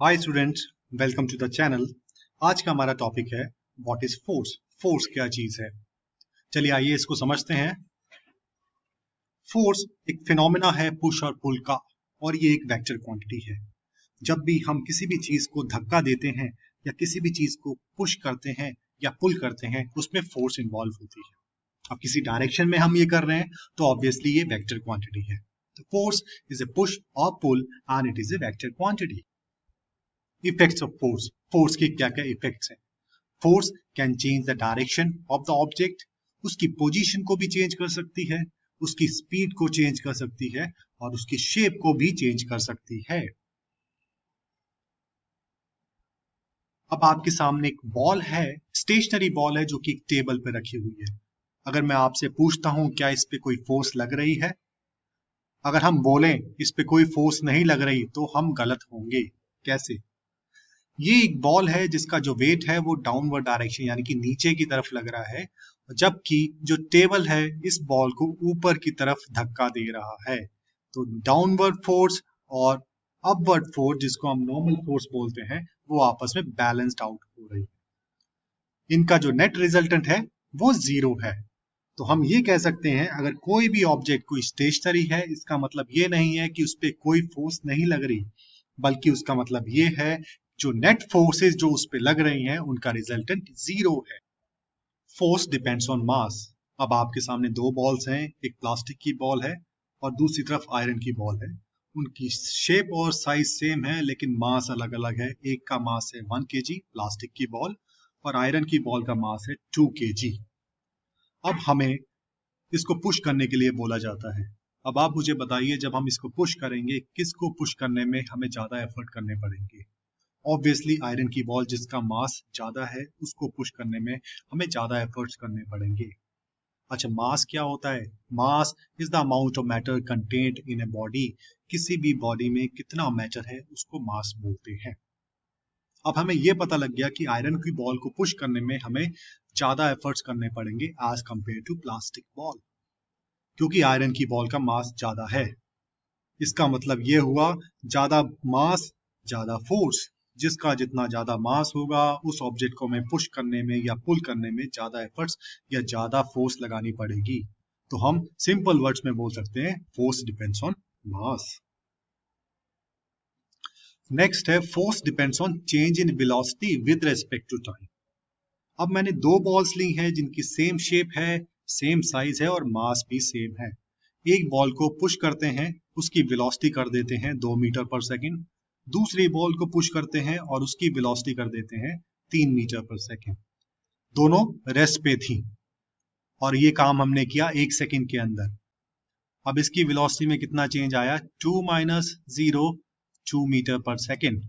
Hi students, welcome to the channel. आज का हमारा टॉपिक है व्हाट इज फोर्स। फोर्स क्या चीज है, चलिए आइए इसको समझते हैं। फोर्स एक फिनोमेना है पुश और पुल का, और ये एक वेक्टर क्वांटिटी है। जब भी हम किसी भी चीज को धक्का देते हैं या किसी भी चीज को पुश करते हैं या पुल करते हैं, उसमें फोर्स इन्वॉल्व होती है। अब किसी डायरेक्शन में हम ये कर रहे हैं तो ऑब्वियसली ये वेक्टर क्वांटिटी है। तो फोर्स इज ए पुश और pull and it is a vector quantity. Effects of force. Force के क्या क्या इफेक्ट्स हैं? Force can change the direction of the object. उसकी पोजीशन को भी चेंज कर सकती है, उसकी स्पीड को चेंज कर सकती है और उसकी शेप को भी चेंज कर सकती है। अब आपके सामने एक बॉल है, स्टेशनरी बॉल है जो कि एक टेबल पे रखी हुई है। अगर मैं आपसे पूछता हूं क्या इस पे कोई फोर्स लग रही है, अगर हम बोलें इस पे कोई फोर्स नहीं लग रही तो हम गलत होंगे। कैसे? ये एक बॉल है जिसका जो वेट है वो डाउनवर्ड डायरेक्शन यानी कि नीचे की तरफ लग रहा है, जबकि जो टेबल है इस बॉल को ऊपर की तरफ धक्का दे रहा है। तो डाउनवर्ड फोर्स और अपवर्ड फोर्स, जिसको हम नॉर्मल फोर्स बोलते हैं, वो आपस में बैलेंस्ड आउट हो रही है। इनका जो नेट रिजल्टेंट है वो जीरो है। तो हम ये कह सकते हैं अगर कोई भी ऑब्जेक्ट कोई स्टेशनरी है, इसका मतलब ये नहीं है कि उस पर कोई फोर्स नहीं लग रही, बल्कि उसका मतलब ये है जो नेट फोर्सेस जो उस पे लग रही हैं उनका रिजल्टेंट जीरो है। फोर्स डिपेंड्स ऑन मास। अब आपके सामने दो बॉल्स हैं, एक प्लास्टिक की बॉल है और दूसरी तरफ आयरन की बॉल है। उनकी शेप और साइज सेम है लेकिन मास अलग अलग है। एक का मास है 1 kg प्लास्टिक की बॉल और आयरन की बॉल का मास है 2 kg। अब हमें इसको पुश करने के लिए बोला जाता है। अब आप मुझे बताइए जब हम इसको पुश करेंगे किसको पुश करने में हमें ज्यादा एफर्ट करने पड़ेंगे? ऑब्वियसली आयरन की बॉल जिसका मास ज्यादा है उसको पुश करने में हमें ज्यादा एफर्ट्स करने पड़ेंगे। अच्छा, मास क्या होता है? Mass is the amount of matter content in a body. किसी भी बॉडी में कितना मैटर है उसको मास बोलते हैं। अब हमें यह पता लग गया कि आयरन की बॉल को पुश करने में हमें ज्यादा एफर्ट्स करने पड़ेंगे as compare to plastic ball, क्योंकि आयरन की बॉल का मास ज्यादा है। इसका मतलब यह हुआ ज्यादा मास ज्यादा फोर्स। जिसका जितना ज्यादा मास होगा उस ऑब्जेक्ट को हमें पुश करने में या पुल करने में ज्यादा एफर्ट्स या ज्यादा फोर्स लगानी पड़ेगी। तो हम सिंपल वर्ड्स में बोल सकते हैं force depends on mass. Next है force depends on change in velocity with respect to time. अब मैंने दो बॉल्स ली हैं जिनकी सेम शेप है, सेम साइज है और मास भी सेम है। एक बॉल को पुश करते हैं, उसकी वेलोसिटी कर देते हैं 2 मीटर पर सेकंड। दूसरी बॉल को पुश करते हैं और उसकी वेलोसिटी कर देते हैं 3 मीटर पर सेकंड। दोनों रेस्ट पे थी और ये काम हमने किया 1 सेकंड के अंदर। अब इसकी वेलोसिटी में कितना चेंज आया? 2 माइनस 0 2 मीटर पर सेकंड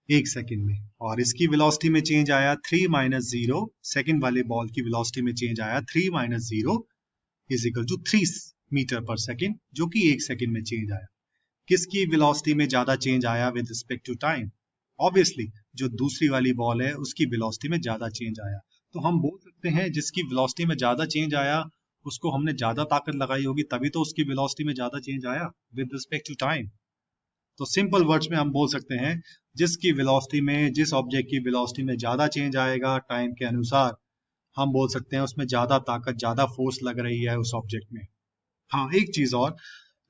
1 सेकंड में। और इसकी वेलोसिटी में चेंज आया 3 माइनस 0, सेकंड वाले बॉल की वेलोसिटी में चेंज आया 3 minus 0 is equal to 3 metre पर सेकंड, जो कि 1 सेकंड में चेंज आया। किसकी वेलोसिटी में ज्यादा चेंज आया with respect to time? Obviously जो दूसरी वाली बॉल है उसकी वेलोसिटी में ज्यादा चेंज आया। तो हम बोल सकते हैं जिसकी वेलोसिटी में ज्यादा चेंज आया उसको हमने ज्यादा ताकत लगाई होगी, तभी तो उसकी वेलोसिटी में ज्यादा चेंज आया विद रिस्पेक्ट टू टाइम। तो सिंपल वर्ड्स में हम बोल सकते हैं जिसकी वेलोसिटी में, जिस ऑब्जेक्ट की वेलोसिटी में ज्यादा चेंज आएगा टाइम के अनुसार, हम बोल सकते हैं उसमें ज्यादा ताकत ज्यादा फोर्स लग रही है उस ऑब्जेक्ट में। हाँ, एक चीज और,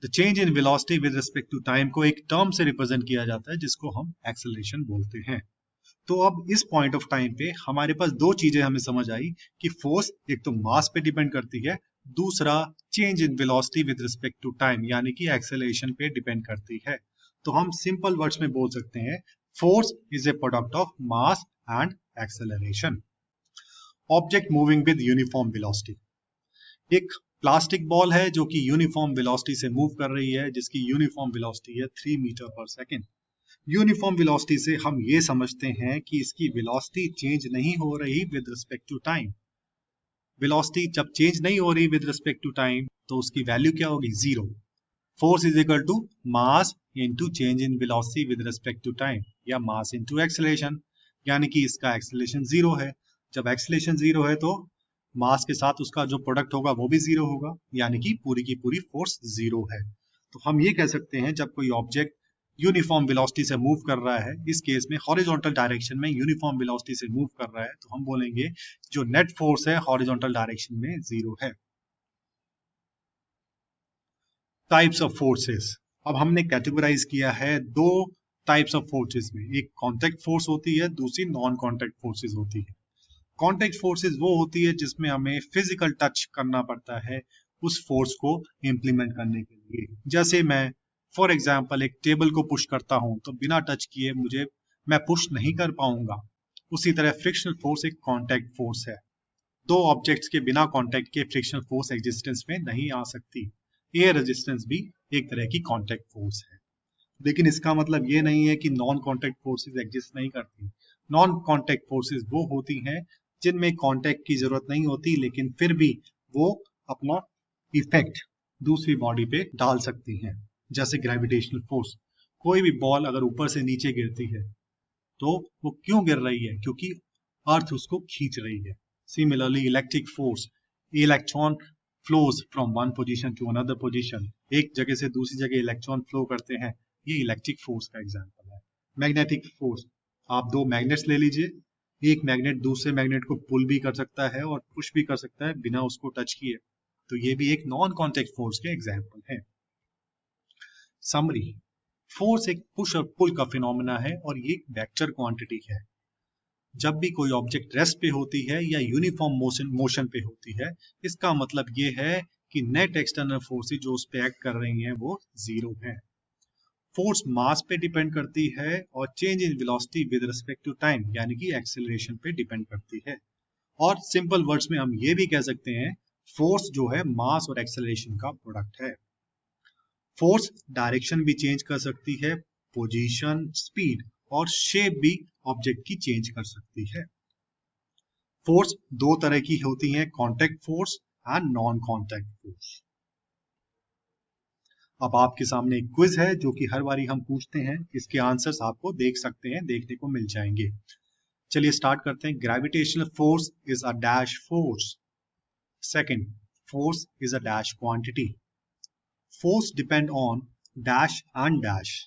the change in velocity with respect to time को एक टर्म से रिप्रेजेंट किया जाता है जिसको हम एक्सेलरेशन बोलते हैं। तो अब इस पॉइंट ऑफ टाइम पे हमारे पास दो चीजें हमें समझ आई कि फोर्स एक तो मास पे डिपेंड करती है, दूसरा change in velocity with respect to time यानी कि एक्सेलरेशन पे डिपेंड करती है। तो हम सिंपल वर्ड्स में बोल सकते हैं force is a product of mass and acceleration. Object moving with uniform velocity. एक प्लास्टिक बॉल है जो कि यूनिफॉर्म वेलोसिटी से मूव कर रही है, जिसकी यूनिफॉर्म वेलोसिटी है 3 मीटर पर सेकंड। यूनिफॉर्म वेलोसिटी से हम ये समझते हैं कि इसकी वेलोसिटी चेंज नहीं हो रही with respect to time. Velocity जब चेंज नहीं हो रही विद रिस्पेक्ट टू टाइम तो उसकी वैल्यू क्या होगी? Zero. Force is equal to mass into change in velocity with respect to time या मास इनटू एक्सेलरेशन, यानी कि इसका एक्सेलरेशन जीरो है। जब एक्सेलरेशन जीरो है तो मास के साथ उसका जो प्रोडक्ट होगा वो भी जीरो होगा, यानी कि पूरी की पूरी फोर्स जीरो है। तो हम ये कह सकते हैं जब कोई ऑब्जेक्ट यूनिफॉर्म वेलोसिटी से मूव कर रहा है, इस केस में हॉरिजॉन्टल डायरेक्शन में यूनिफॉर्म वेलोसिटी से मूव कर रहा है, तो हम बोलेंगे जो नेट फोर्स है हॉरिजॉन्टल डायरेक्शन में 0 है। टाइप्स ऑफ फोर्सेस, अब हमने कैटेगराइज किया है दो टाइप्स ऑफ फोर्सेस में, एक कॉन्टैक्ट फोर्स होती है, दूसरी नॉन कॉन्टैक्ट फोर्सेस होती है। कॉन्टैक्ट फोर्सेस वो होती है जिसमें हमें फिजिकल टच करना पड़ता है उस फोर्स को इम्प्लीमेंट करने के लिए। जैसे मैं फॉर एग्जाम्पल एक टेबल को पुश करता हूं तो बिना टच किए मैं पुश नहीं कर पाऊंगा। उसी तरह फ्रिक्शनल फोर्स एक कॉन्टैक्ट फोर्स है। दो ऑब्जेक्ट्स के बिना कॉन्टैक्ट के फ्रिक्शनल फोर्स एग्जिस्टेंस में नहीं आ सकती। एयर रेजिस्टेंस भी एक तरह की कॉन्टैक्ट फोर्स है, लेकिन इसका मतलब ये नहीं है कि नॉन कॉन्टैक्ट फोर्सेस एग्जिस्ट नहीं करती। नॉन कॉन्टैक्ट फोर्सेस वो होती हैं जिनमें कॉन्टैक्ट की जरूरत नहीं होती, लेकिन फिर भी वो अपना इफेक्ट दूसरी बॉडी पे डाल सकती हैं। जैसे ग्रेविटेशनल फोर्स, कोई भी बॉल अगर ऊपर से नीचे गिरती है तो वो क्यों गिर रही है? क्योंकि अर्थ उसको खींच रही है। Similarly electric force, electron flows from one position to another position, एक जगह से दूसरी जगह इलेक्ट्रॉन फ्लो करते हैं, ये इलेक्ट्रिक फोर्स का एग्जांपल है। मैग्नेटिक फोर्स, आप दो मैग्नेट्स ले लीजिए, एक मैग्नेट दूसरे मैग्नेट को पुल भी कर सकता है और पुश भी कर सकता है बिना उसको टच किए, तो ये भी एक नॉन कॉन्टैक्ट फोर्स के एग्जांपल है। समरी, फोर्स एक पुश और पुल का फिनोमेना है और ये एक वेक्टर क्वांटिटी है। जब भी कोई ऑब्जेक्ट रेस्ट पे होती है या यूनिफॉर्म मोशन पे होती है, इसका मतलब ये है कि नेट एक्सटर्नल फोर्सेस जो उस पे एक्ट कर रही हैं वो 0 है। फोर्स मास पे डिपेंड करती है और change in velocity with respect to time यानी कि एक्सेलरेशन पे डिपेंड करती है। और सिंपल वर्ड्स में हम ये भी कह सकते हैं फोर्स जो है मास और एक्सेलरेशन का प्रोडक्ट है। फोर्स डायरेक्शन भी चेंज कर सकती है, पोजीशन, स्पीड और शेप भी ऑब्जेक्ट की चेंज कर सकती है। फोर्स दो तरह की होती हैं, contact force and non contact force. अब आपके सामने एक क्विज है जो कि हर बारी हम पूछते हैं, इसके आंसर्स आपको देख सकते हैं, देखने को मिल जाएंगे। चलिए स्टार्ट करते हैं। Gravitational force is a dash force. Second, force is a dash quantity. Force depend on dash and dash.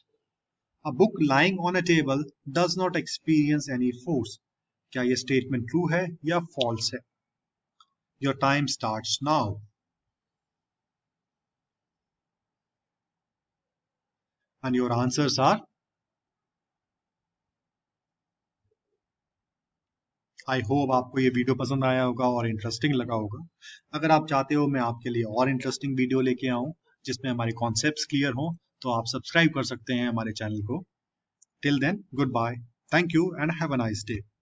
A book lying on a table does not experience any force. क्या ये स्टेटमेंट ट्रू है या false है? Your time starts now. And your answers are? I hope आपको ये video पसंद आया होगा और इंटरेस्टिंग लगा होगा। अगर आप चाहते हो मैं आपके लिए और इंटरेस्टिंग वीडियो लेके आऊं जिसमें हमारे कॉन्सेप्ट्स क्लियर हों, तो आप सब्सक्राइब कर सकते हैं हमारे चैनल को। Till then, good bye, thank you and have a nice day.